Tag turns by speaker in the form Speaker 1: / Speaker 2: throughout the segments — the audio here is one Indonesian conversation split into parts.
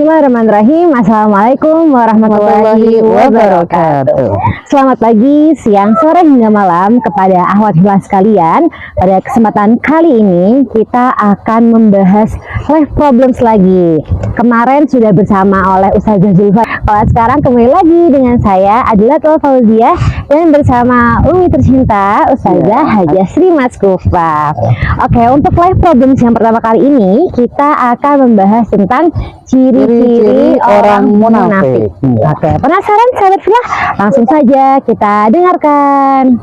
Speaker 1: Bismillahirrahmanirrahim. Assalamualaikum warahmatullahi wabarakatuh. Selamat pagi, siang, sore hingga malam kepada akhwat hilal sekalian. Pada kesempatan kali ini kita akan membahas life problems lagi. Kemarin sudah bersama oleh Ustazah Zulfa. Kalau sekarang kembali lagi dengan saya Adilatul Fauziah dan bersama Umi tercinta Ustazah Hajah Sri Maskufa. Oke, untuk life problems yang pertama kali ini kita akan membahas tentang ciri-ciri orang munafik. Oke, penasaran sahabat filah? Langsung saja kita dengarkan.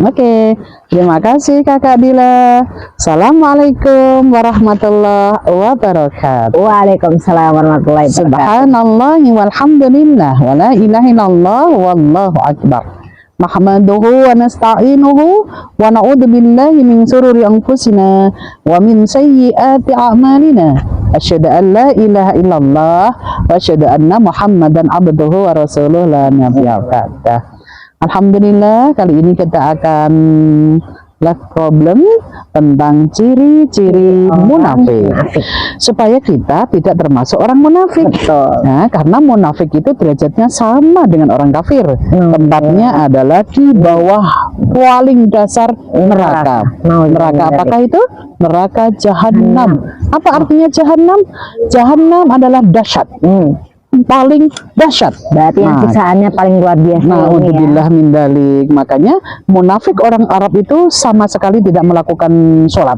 Speaker 2: Oke, terima kasih Kakak Dila. Assalamualaikum warahmatullahi wabarakatuh.
Speaker 1: Waalaikumsalam warahmatullahi wabarakatuh.
Speaker 2: Subhanallah walhamdulillah wa la ilaha illallah wallahu akbar. Nahmaduhu wa nasta'inuhu wa na'udzu billahi min shururi anfusina wa min sayyiati a'malina. Asyhadu an la ilaha illallah wa asyhadu anna Muhammadan abduhu wa rasuluhu la nabiyya ba'dah. Alhamdulillah, kali ini kita akan live problem tentang ciri-ciri munafik supaya kita tidak termasuk orang munafik. Nah, karena munafik itu derajatnya sama dengan orang kafir. Tempatnya adalah di bawah paling dasar neraka. Neraka apakah itu? Neraka jahanam. Apa artinya jahanam? Jahanam adalah dahsyat. Paling dahsyat,
Speaker 1: berarti yang siksaannya paling luar biasa.
Speaker 2: Naudzubillah min dzalik. Makanya munafik orang Arab itu sama sekali tidak melakukan sholat.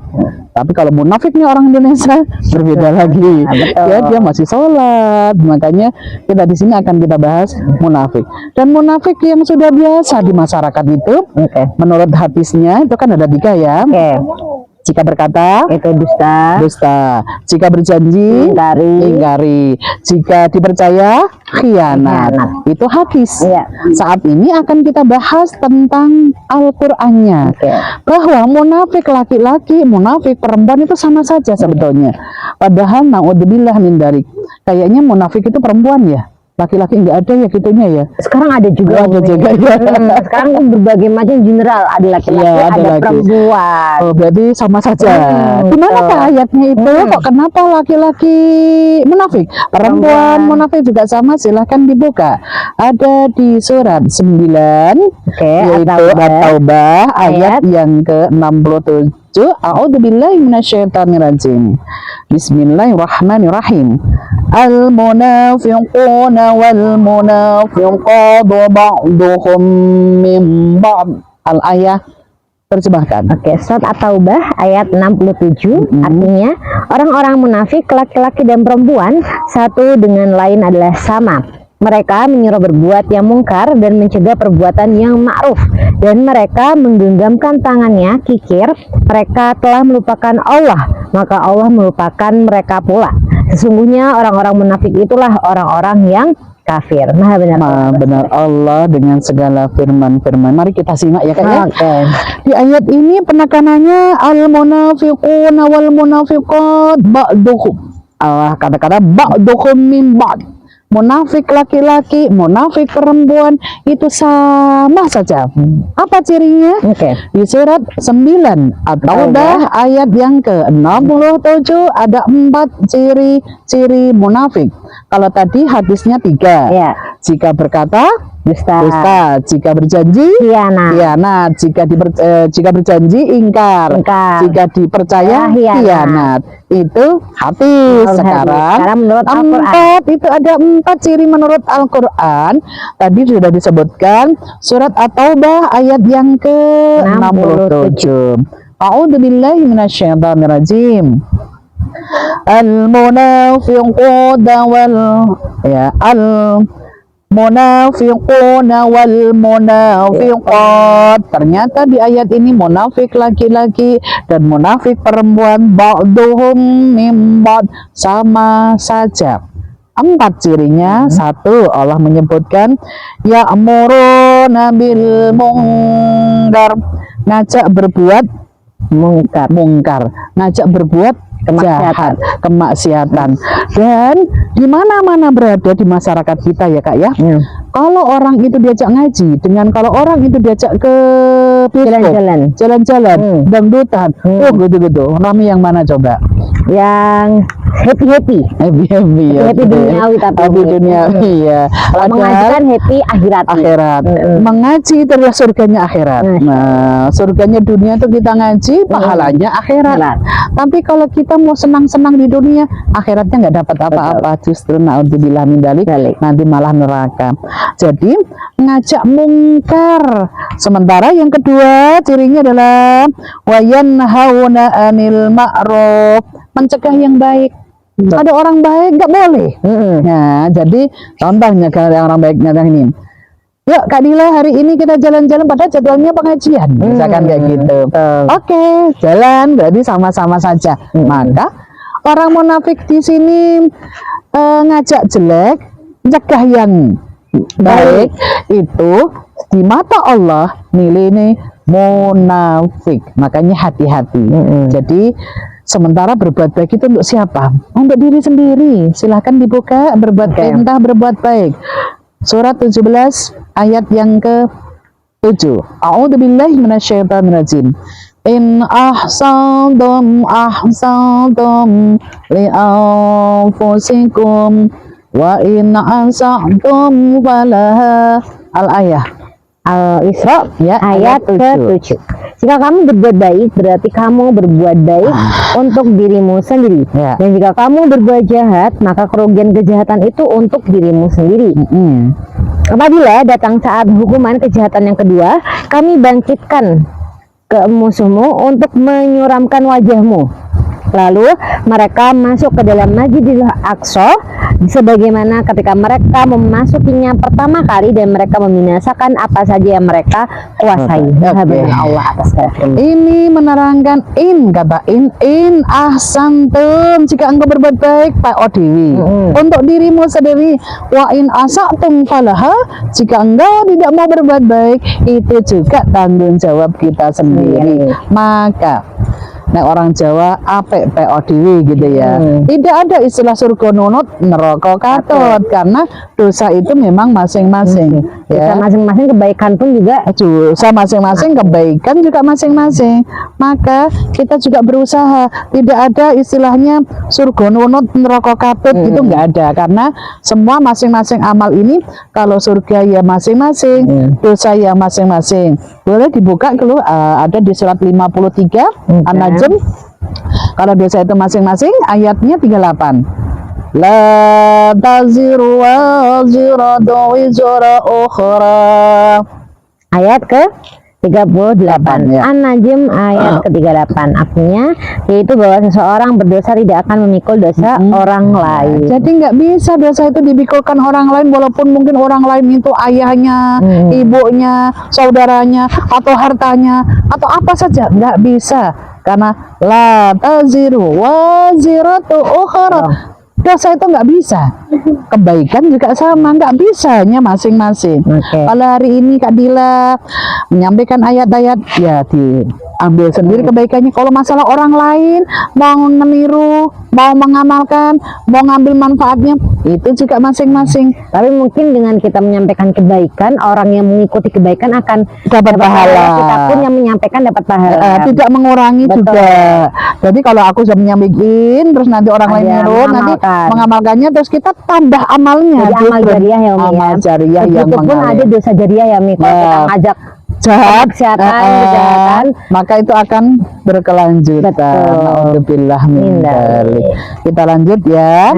Speaker 2: Tapi kalau munafiknya orang Indonesia berbeda lagi. Ya, dia masih sholat. Makanya kita di sini akan kita bahas munafik. Dan munafik yang sudah biasa di masyarakat itu, menurut hadisnya itu kan ada 3 ya. Jika berkata
Speaker 1: itu dusta, jika berjanji ingkari, jika dipercaya khianat. Itu hadis. Saat ini akan kita bahas tentang Al-Qur'annya, bahwa munafik laki-laki, munafik perempuan itu sama saja sebetulnya. Padahal naudzubillah min dzalik, kayaknya munafik itu perempuan ya. Laki-laki nggak ada ya gitunya ya. Sekarang ada juga.
Speaker 2: Ya.
Speaker 1: Sekarang kan berbagai macam general, ada laki-laki, ada perempuan.
Speaker 2: Oh, berarti sama saja. Gimana Pak ayatnya itu? Kok kenapa laki-laki munafik? Perempuan munafik juga sama, silahkan dibuka. Ada di surat 9, yaitu At-Taubah ayat yang ke-67. A'udzubillahi minasyaitonirrajim. Bismillahirrahmanirrahim. Al-munafiquna wal munafiqatu ba'duhum min ba'd. Al-ayah, terjemahkan.
Speaker 1: Surat At-Taubah ayat 67 artinya orang-orang munafik laki-laki dan perempuan satu dengan lain adalah sama. Mereka menyuruh berbuat yang mungkar dan mencegah perbuatan yang ma'ruf, dan mereka menggenggamkan tangannya kikir. Mereka telah melupakan Allah, maka Allah melupakan mereka pula. Sesungguhnya orang-orang munafik itulah orang-orang yang kafir.
Speaker 2: Benar Allah dengan segala firman-firman. Mari kita simak ya Kak ya. Di ayat ini penekanannya al-munafiquna wal munafiqat ba'duhum. Allah kata-kata ba'duhum min ba'd. Munafik laki-laki, munafik perempuan itu sama saja. Apa cirinya? Di surat 9 At-Taubah ayat yang ke-67 ada 4 ciri-ciri munafik. Kalau tadi hadisnya 3. Jika berkata dusta, jika berjanji khianat, jika berjanji ingkar, jika dipercaya khianat. Itu hadis. Sekarang menurut Al-Qur'an itu ada 4 ciri menurut Al-Qur'an. Tadi sudah disebutkan surat At-Taubah ayat yang ke-67. A'udzubillahi minasyaitonirrajim. Al-munafiquna munafiquna wal munafiqat. Ternyata di ayat ini munafik laki-laki dan munafik perempuan ba'duhum min ba'd sama saja. 4 cirinya. 1, Allah menyebutkan ya'muruna bil munkar, ngajak berbuat mungkar, ngajak berbuat kemaksiatan. Dan di mana-mana berada di masyarakat kita ya Kak ya, Kalau orang itu diajak ngaji dengan kalau orang itu diajak ke jalan-jalan, dangdutan, gitu. Rame yang mana coba?
Speaker 1: Yang happy
Speaker 2: ya.
Speaker 1: happy duniawi, tapi
Speaker 2: happy duniawi ya.
Speaker 1: Kalau mengaji kan happy akhirat.
Speaker 2: Mengaji itu adalah surganya akhirat. Nah, surganya dunia itu kita ngaji, pahalanya akhirat. Tapi kalau kita mau senang-senang di dunia, akhiratnya nggak dapat apa-apa, justru naudzubillah min dzalik, nanti malah neraka. Jadi ngajak mungkar. Sementara yang kedua cirinya adalah wayanhauna 'anil ma'ruf, mencegah yang baik. Ada orang baik nggak boleh. Nah, jadi contohnya kalau orang baik nyata ini, yuk Kak Dila, hari ini kita jalan-jalan padahal jadwalnya pengajian, misalkan kayak gitu. Oke, jalan, berarti sama-sama saja. Maka orang munafik di sini ngajak jelek, cegah yang baik, itu di mata Allah nilainya munafik. Makanya hati-hati. Jadi sementara berbuat baik itu untuk siapa? Untuk diri sendiri. Silahkan dibuka berbuat baik, entah berbuat baik. Surat 17 ayat yang ke-7. A'udzubillahi minasyaitonirrajim. In ahsantum li anfusikum wa in asa'tum falaha. Al-ayah Al-Isra ya, ayat ke-7. Jika kamu berbuat baik, berarti kamu berbuat baik untuk dirimu sendiri. Dan jika kamu berbuat jahat, maka kerugian kejahatan itu untuk dirimu sendiri. Apabila datang saat hukuman kejahatan yang kedua, kami bangkitkan ke musuhmu untuk menyuramkan wajahmu. Lalu mereka masuk ke dalam Masjidil Aqsa sebagaimana ketika mereka memasukinya pertama kali dan mereka membinasakan apa saja yang mereka kuasai. Allah atas kata ini menerangkan kata in ahsantum, jika engkau berbuat baik Pak Odiwi untuk dirimu sendiri, wa in asatum falaha, jika engkau tidak mau berbuat baik itu juga tanggung jawab kita sendiri. Maka nah orang Jawa apik PODW gitu ya. Tidak ada istilah surga nunut neraka katut, karena dosa itu memang masing-masing. Ya, masing-masing kebaikan pun juga dosa masing-masing, kebaikan juga masing-masing. Maka kita juga berusaha, tidak ada istilahnya surga nunut neraka katut, itu enggak ada, karena semua masing-masing amal ini kalau surga ya masing-masing, dosa ya masing-masing. Boleh dibuka kalau ada di surat 53 An-Najm. Kalau dosa itu masing-masing, ayatnya 38. La taziru waziratu wizra ukhra. Ayat ke 38 ya. An-Najm ayat ke-38, artinya yaitu bahwa seseorang berdosa tidak akan memikul dosa orang lain. Jadi nggak bisa dosa itu dipikulkan orang lain, walaupun mungkin orang lain itu ayahnya, ibunya, saudaranya, atau hartanya, atau apa saja, nggak bisa, karena la taziru waziratu ukhra. Dosa itu nggak bisa, kebaikan juga sama, nggak bisanya masing-masing. Kalau hari ini Kak Dila menyampaikan ayat-ayat, ya diambil sendiri kebaikannya. Kalau masalah orang lain, mau meniru, mau mengamalkan, mau ngambil manfaatnya, itu juga masing-masing. Tapi mungkin dengan kita menyampaikan kebaikan, orang yang mengikuti kebaikan akan dapat pahala. Kita pun yang menyampaikan dapat pahala. Tidak mengurangi juga. Jadi kalau aku sudah menyampaikan, terus nanti orang lain niru, nanti mengamalkannya, terus kita tambah amalnya. Jadi amal jariah ya, amal jariah yang pun ada dosa jariah ya, Mi. Kalau kita ngajak jahat, kejahatan, maka itu akan berkelanjutan. Alhamdulillah min dzalik. Kita lanjut ya.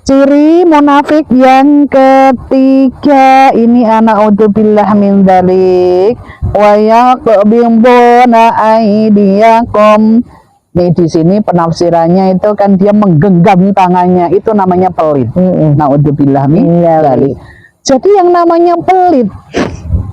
Speaker 2: Ciri munafik yang ketiga ini a'udzubillah min dzalik wa yaqbiduna aydiyakum. Nih di sini penafsirannya itu kan dia menggenggam tangannya, itu namanya pelit. Na'udzubillah min dzalik. Jadi yang namanya pelit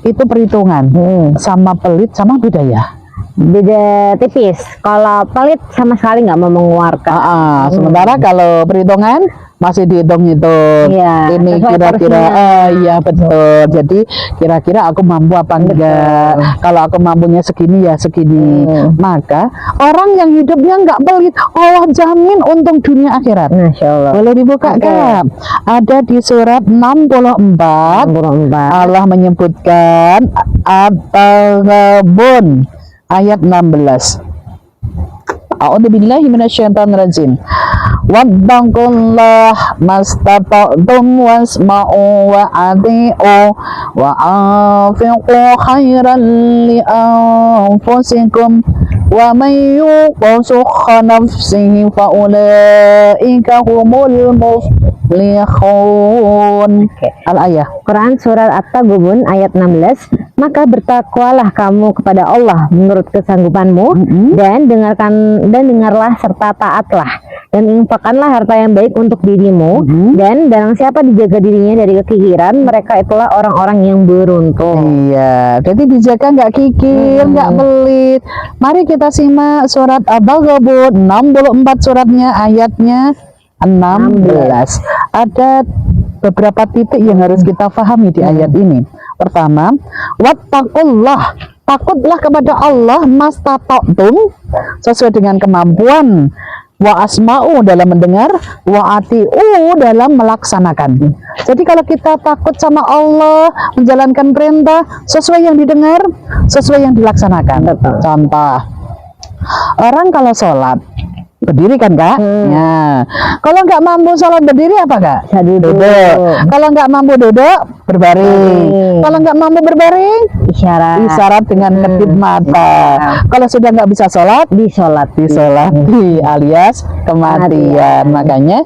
Speaker 2: itu perhitungan, sama pelit sama beda ya.
Speaker 1: beda tipis. Kalau pelit sama sekali nggak mau mengeluarkan.
Speaker 2: Sementara kalau perhitungan masih dihitung-hitung.
Speaker 1: Iya,
Speaker 2: Ini
Speaker 1: sesuai
Speaker 2: kira-kira,
Speaker 1: porsinya.
Speaker 2: iya betul. Jadi kira-kira aku mampu apa enggak? Kalau aku mampunya segini ya segini. Maka orang yang hidupnya nggak pelit, Allah jamin untung dunia akhirat.
Speaker 1: Masya Allah.
Speaker 2: Boleh dibuka
Speaker 1: Oke.
Speaker 2: Kak? Ada di surat 64.
Speaker 1: 64.
Speaker 2: Allah menyebutkan At-Taghabun ayat 16. A'udzubillahi minasyaitonirrajim. Wattaqullah mastata'tum wasma'u wa ati'u wa anfiqu khairan li anfusikum wa man yuqa sukha nafsihi fa ulaika humul muflihun. Al-ayah.
Speaker 1: Quran surat At-Taghabun ayat 16. Maka bertakwalah kamu kepada Allah menurut kesanggupanmu dan dengarlah serta taatlah dan infakkanlah harta yang baik untuk dirimu dan barang siapa dijaga dirinya dari kekikiran mereka itulah orang-orang yang beruntung.
Speaker 2: Iya, jadi dijaga nggak kikir, nggak pelit. Mari kita simak surat At-Taghabun 64 suratnya ayatnya 16. Ada beberapa titik yang harus kita pahami di ayat ini. Pertama, wattaqullah, takutlah kepada Allah mastata'tum, sesuai dengan kemampuan, wa asma'u dalam mendengar, wa ati'u dalam melaksanakan. Jadi kalau kita takut sama Allah, menjalankan perintah sesuai yang didengar, sesuai yang dilaksanakan. Contoh, orang kalau sholat berdiri kan Kak? Ya. Kalau nggak mampu sholat berdiri apa Kak?
Speaker 1: Duduk.
Speaker 2: Kalau nggak mampu duduk berbaring. Kalau nggak mampu berbaring isyarat dengan kedip mata. Kalau sudah nggak bisa sholat disolati alias kematian. Makanya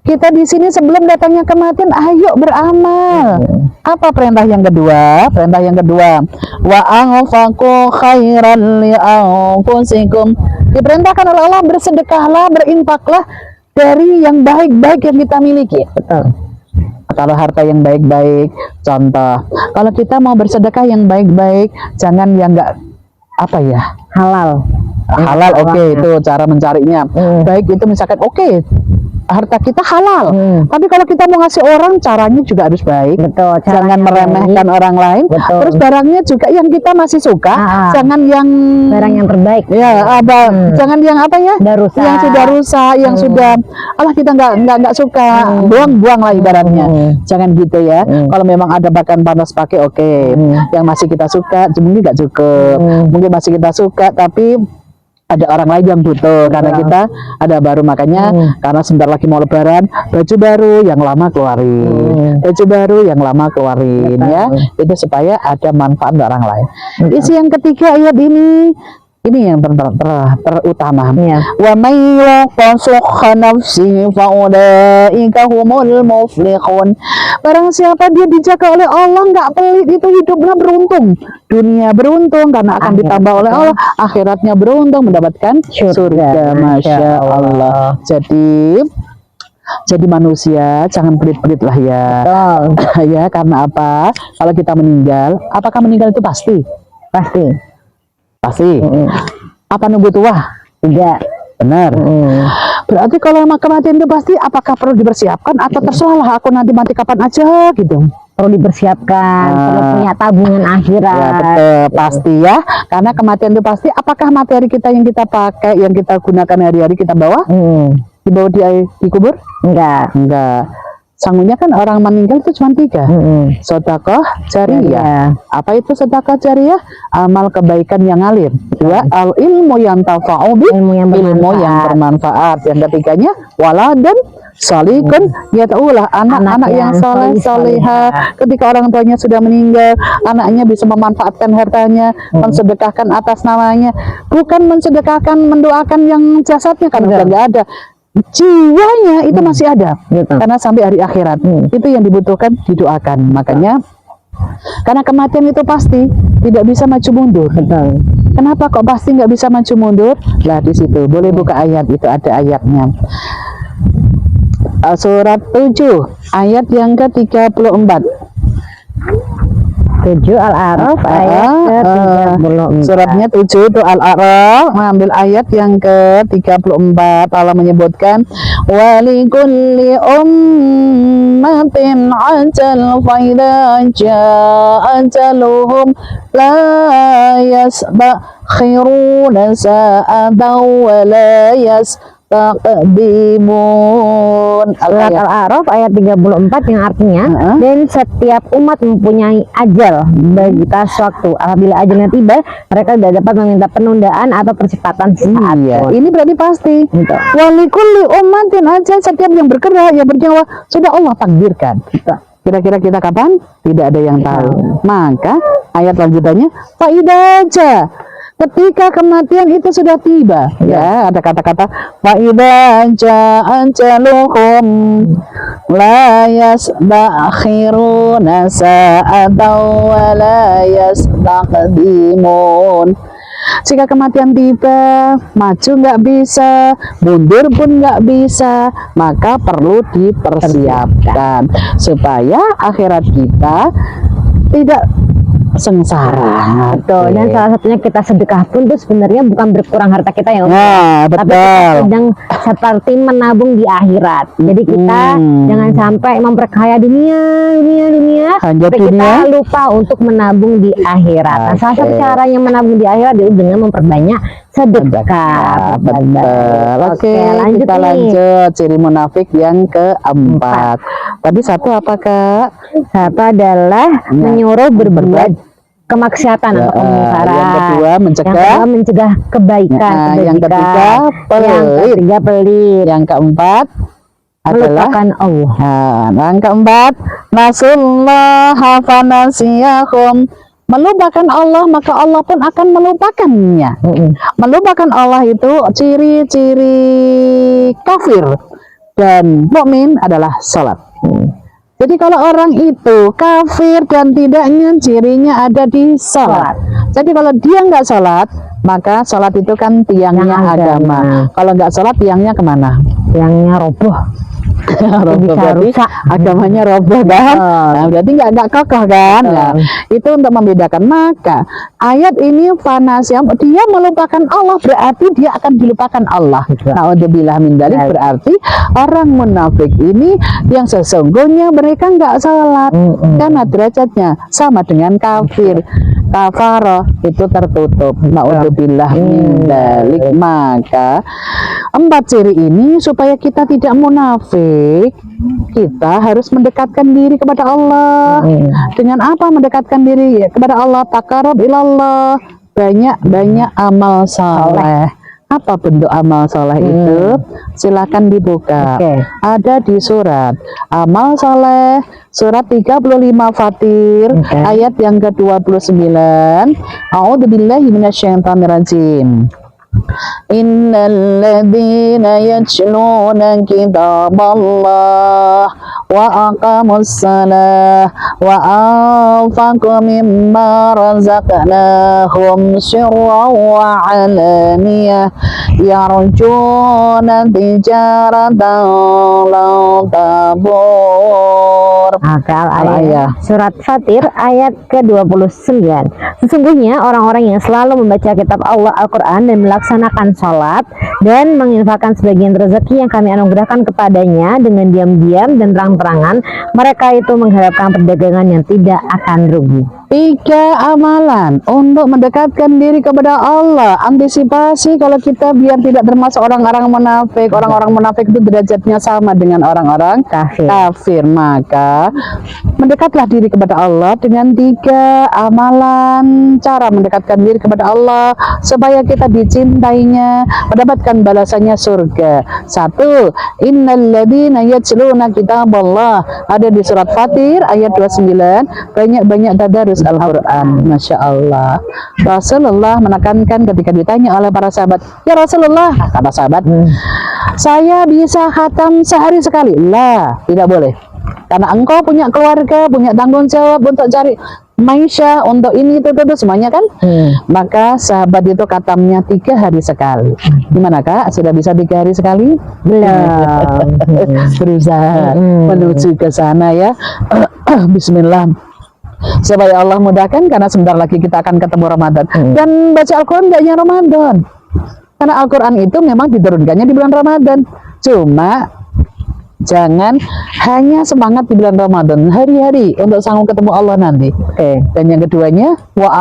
Speaker 2: kita di sini sebelum datangnya kematian, ayo beramal. Apa perintah yang kedua? Perintah yang kedua, wa anfaqu khairan li anfusikum. Diperintahkan oleh Allah bersedekahlah, berinfaklah dari yang baik-baik yang kita miliki.
Speaker 1: Betul.
Speaker 2: Kalau harta yang baik-baik, contoh, kalau kita mau bersedekah yang baik-baik, jangan yang enggak apa ya?
Speaker 1: Halal.
Speaker 2: Oke, itu cara mencarinya. Baik itu misalkan oke, harta kita halal. Tapi kalau kita mau ngasih orang, caranya juga harus baik.
Speaker 1: Betul.
Speaker 2: Jangan meremehkan orang lain.
Speaker 1: Betul.
Speaker 2: Terus barangnya juga yang kita masih suka, jangan yang
Speaker 1: barang yang terbaik.
Speaker 2: Ya, jangan yang apa ya? Yang sudah rusak, yang sudah kita nggak suka, buang-buang lah ibaratnya. Jangan gitu ya. Kalau memang ada bahan panas pakai oke. Yang masih kita suka, mungkin nggak cukup. Mungkin masih kita suka, tapi ada orang lain yang butuh karena kita ada baru, makanya karena sebentar lagi mau lebaran, baju baru yang lama keluarin, baju baru yang lama keluarin. Ya, itu supaya ada manfaat untuk orang lain. Isi yang ketiga ayat ini yang terutama. Wa may yuqasukha nafsihi fa ulaika humul muflihun. Barang siapa dia dijaga oleh Allah, nggak pelit, itu hidupnya beruntung. Dunia beruntung karena akan ditambah oleh Allah, akhiratnya beruntung mendapatkan surga. Masya Allah. Jadi manusia jangan pelit-pelit lah ya. Ya, karena apa? Kalau kita meninggal, apakah meninggal itu pasti? Pasti. Apa nunggu tua? Tidak. Benar. Berarti kalau kematian itu pasti, apakah perlu dipersiapkan atau terserahlah aku nanti mati kapan aja gitu?
Speaker 1: Perlu dipersiapkan, perlu punya tabungan akhirat.
Speaker 2: Ya, betul, pasti ya. Karena kematian itu pasti. Apakah materi kita yang kita pakai, yang kita gunakan hari-hari kita bawa? Dibawa di kubur? Enggak. Sangunya kan orang meninggal itu cuma 3. Sedekah jariyah. Apa itu sedekah jariyah? Amal kebaikan yang ngalir. 2, al ilmu yang tafa'u bi, ilmu yang bermanfaat. Yang ketiganya waladan salikun yata'ulah, anak-anak yang saleh salihah. Ketika orang tuanya sudah meninggal, anaknya bisa memanfaatkan hartanya, mensedekahkan atas namanya, bukan mensedekahkan mendoakan yang jasadnya kan udah nggak ada. Jiwanya itu masih ada, karena sampai hari akhirat itu yang dibutuhkan didoakan. Makanya karena kematian itu pasti, tidak bisa maju mundur. Kenapa kok pasti nggak bisa maju mundur? Lah di situ boleh buka ayat, itu ada ayatnya. Surat 7 ayat yang ke-34.
Speaker 1: 7 Al-A'raf ayat ke-34.
Speaker 2: Suratnya 7 itu Al-A'raf, mengambil ayat yang ke-34. Allah menyebutkan walikulli ummatin ajal fa idza jaa ajaluhum la yasbakhiruna sa'atan wa la taqdimun.
Speaker 1: Surat Al-A'raf ayat 34 yang artinya dan setiap umat mempunyai ajal bagi batas waktu. Apabila ajalnya tiba, mereka tidak dapat meminta penundaan atau percepatan sesaat pun.
Speaker 2: Ini berarti pasti. Walikulli ummatin ajal, setiap yang bergerak, yang bernyawa sudah Allah takdirkan. Kira-kira kita kapan? Tidak ada yang tahu. Maka ayat lanjutannya faidaja, ketika kematian itu sudah tiba, ya ada kata-kata faidaja ajaluhum la yasbakhiruna sa'atan wa la yastaqdimun. Jika kematian tiba, maju nggak bisa, mundur pun nggak bisa, maka perlu dipersiapkan supaya akhirat kita tidak sengsara.
Speaker 1: Betul. Dan salah satunya kita sedekah pun itu sebenarnya bukan berkurang harta kita ya, tapi kita sedang seperti menabung di akhirat. Jadi kita jangan sampai memperkaya dunia, tapi kita lupa untuk menabung di akhirat. Nah, salah satu cara yang menabung di akhirat itu dengan memperbanyak sedekah.
Speaker 2: Betul. Oke, kita lanjut ciri munafik yang keempat. Tadi satu apa, Kak?
Speaker 1: Satu adalah menyuruh berbuat kemaksiatan atau kemungkaran.
Speaker 2: Yang kedua
Speaker 1: mencegah kebaikan.
Speaker 2: Yang ketiga pelit. Yang keempat adalah
Speaker 1: melupakan Allah.
Speaker 2: Yang keempat nasullaha fanasiyahum, melupakan Allah maka Allah pun akan melupakannya. Melupakan Allah itu ciri-ciri kafir, dan mukmin adalah salat. Jadi kalau orang itu kafir dan tidaknya, cirinya ada di salat. Jadi kalau dia nggak salat, maka salat itu kan tiangnya agama. Kalau nggak salat, tiangnya kemana? Tiangnya roboh. Roboh berarti agamanya roboh kan? Nah, berarti nggak kokoh kan? Nah, itu untuk membedakan. Maka ayat ini fanasiam, dia melupakan Allah berarti dia akan dilupakan Allah. Naudzubillah min dzalik, berarti orang munafik ini yang sesungguhnya mereka nggak salat karena derajatnya sama dengan kafir. Kafara itu tertutup. Naudzubillah min dzalik. Maka empat ciri ini supaya kita tidak munafik, kita harus mendekatkan diri kepada Allah. Dengan apa mendekatkan diri kepada Allah? Taqarrub ilallah, banyak-banyak amal saleh. Apa bentuk amal saleh itu? Silakan dibuka. Ada di surat Amal Saleh, surat 35 Fatir, ayat yang ke-29. A'udzubillahi minasyaitonirrajim. Innal ladzina yatluna kitaballah wa aqamus salah wa anfaqu mimma razaqnahum sirran wa alaniyah yarjuna tijaratan lan tabur.
Speaker 1: Al-ayah surat Fatir ayat ke-29. Sesungguhnya orang-orang yang selalu membaca kitab Allah Al-Quran dan melaksanakan sholat dan menginfakkan sebagian rezeki yang kami anugerahkan kepadanya dengan diam-diam dan terang-terangan, mereka itu mengharapkan perdagangan yang tidak akan rugi.
Speaker 2: 3 amalan untuk mendekatkan diri kepada Allah. Antisipasi kalau kita biar tidak termasuk orang-orang munafik. Orang-orang munafik itu derajatnya sama dengan orang-orang kafir. Maka mendekatlah diri kepada Allah dengan 3 amalan cara mendekatkan diri kepada Allah supaya kita dicintainya, mendapatkan balasannya surga. 1. Innal ladzina yatluna kitaballah, ada di surat Fatir ayat 29. Banyak-banyak tadarus Al-Quran. Masya Allah. Rasulullah menekankan ketika ditanya oleh para sahabat, ya Rasulullah, kata sahabat, saya bisa khatam sehari sekali. Lah, tidak boleh, karena engkau punya keluarga, punya tanggung jawab untuk cari maisha, untuk ini itu semuanya kan. Maka sahabat itu khatamnya 3 hari sekali. Gimana Kak? Sudah bisa 3 hari sekali? Belum. Berusaha menuju ke sana ya. Bismillah. supaya Allah mudahkan, karena sebentar lagi kita akan ketemu Ramadan. Dan baca Al-Quran gak hanya Ramadan, karena Al-Quran itu memang diturunkannya di bulan Ramadan. Cuma jangan hanya semangat di bulan Ramadan, hari-hari untuk sanggup ketemu Allah nanti. Dan yang keduanya wa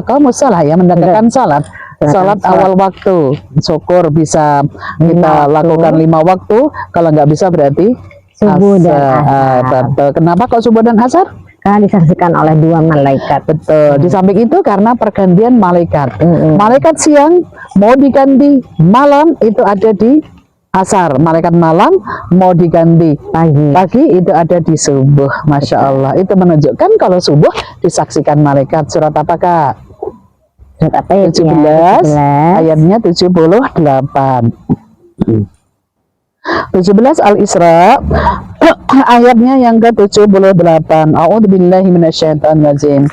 Speaker 2: aqamus shalah, ya, mendekatkan salat. Salat awal waktu, syukur bisa kita lakukan 5 waktu. Kalau nggak bisa berarti
Speaker 1: subuh dan asar.
Speaker 2: Kenapa kok subuh dan asar?
Speaker 1: Karena disaksikan oleh 2 malaikat.
Speaker 2: Betul. Di samping itu karena pergantian malaikat. Malaikat siang mau diganti malam itu ada di asar. Malaikat malam mau diganti pagi itu ada di subuh. Masya Allah. Itu menunjukkan kalau subuh disaksikan malaikat. Surat apa, Kak?
Speaker 1: Surat apa ya?
Speaker 2: 17 ayatnya 78. 17 Al-Isra ayatnya yang ke-78. A'udzubillahi minasyaitonir rajim.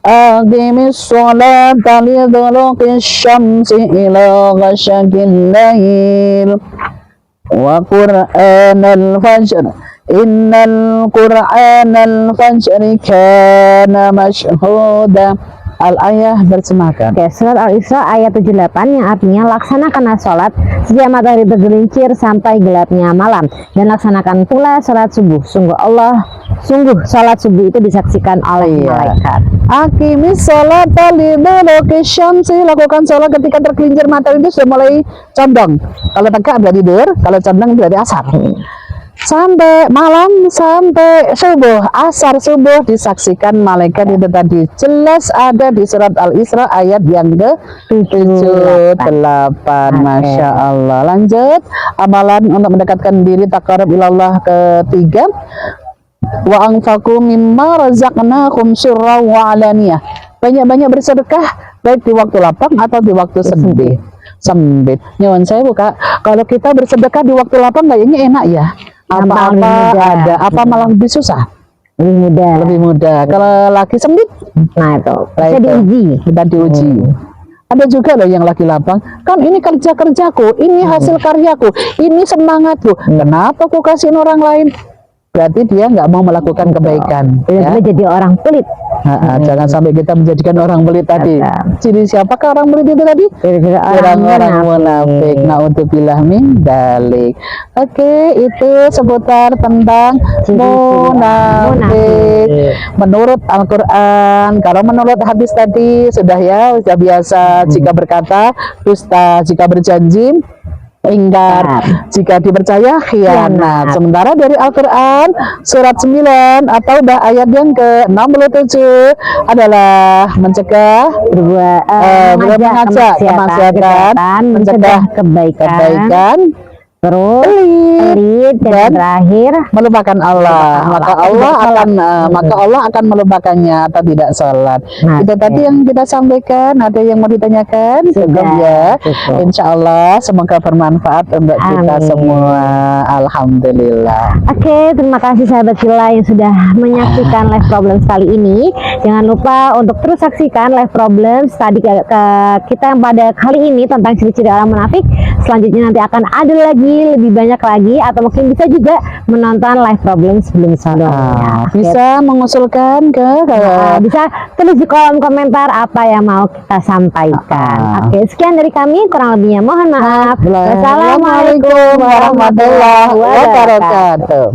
Speaker 2: Aqimis sholata liduluqis syamsi ila ghasaqil lail wa qur'anal fajr innal qur'anal fajri kana mashhuda. Al-ayah bersemakan.
Speaker 1: Oke, surat Al-Isra ayat 78 yang artinya laksanakanlah sholat sejak matahari tergelincir sampai gelapnya malam, dan laksanakan pula sholat subuh. Sungguh sholat subuh itu disaksikan oleh malaikat.
Speaker 2: Aqimis sholata liduluqis syamsi, lakukan sholat ketika tergelincir matahari itu sudah mulai condong. Kalau tegak berarti dur, kalau condong berarti asar. Sampai malam, sampai subuh, asar subuh disaksikan malaikat. Itu tadi jelas ada di surat Al-Isra ayat yang ke-78. Masya Allah. Lanjut, amalan untuk mendekatkan diri taqarrub ilallah ketiga. Wa anfaqu mimma razaqnakum sirran wa alaniyah. Banyak-banyak bersedekah baik di waktu lapang atau di waktu sempit. Nyawan saya buka, kalau kita bersedekah di waktu lapang kayaknya enak ya. Apa-apa ada, apa malah lebih susah? Lebih mudah. Kalau lagi sempit,
Speaker 1: nah itu bisa
Speaker 2: diuji. Ada juga loh yang lagi lapang, kan ini kerjaku, ini hasil karyaku, ini semangatku. Kenapa aku kasihin orang lain? Berarti dia nggak mau melakukan kebaikan.
Speaker 1: Ya? Jadi orang pelit.
Speaker 2: Jangan sampai kita menjadikan orang pelit tadi. Ciri siapakah orang pelit itu tadi? Orang-orang munafik. Naudzubillah min dzalik. Oke, itu seputar tentang munafik. Menurut Al-Quran, kalau menurut hadis tadi sudah biasa jika berkata dusta, jika berjanji ingkar, jika dipercaya khianat. Sementara dari Al-Quran surat 9 atau ayat yang ke-67 adalah mencegah mengajak kemaksiatan, mencegah kebaikan, terus pelit, dan terakhir melupakan Allah. Maka Allah akan melupakannya atau tidak sholat. Itu tadi yang kita sampaikan. Ada yang mau ditanyakan? Cukup ya. Insya Allah semoga bermanfaat untuk kita semua. Alhamdulillah.
Speaker 1: Oke, terima kasih sahabat Sila yang sudah menyaksikan live problem kali ini. Jangan lupa untuk terus saksikan live problem tadi kita pada kali ini tentang ciri-ciri orang munafik. Selanjutnya nanti akan ada lagi lebih banyak lagi, atau mungkin bisa juga menonton live problem sebelum-sebelumnya.
Speaker 2: Bisa mengusulkan
Speaker 1: bisa tulis di kolom komentar apa yang mau kita sampaikan. Oke, sekian dari kami, kurang lebihnya mohon maaf.
Speaker 2: Wassalamualaikum warahmatullahi wabarakatuh.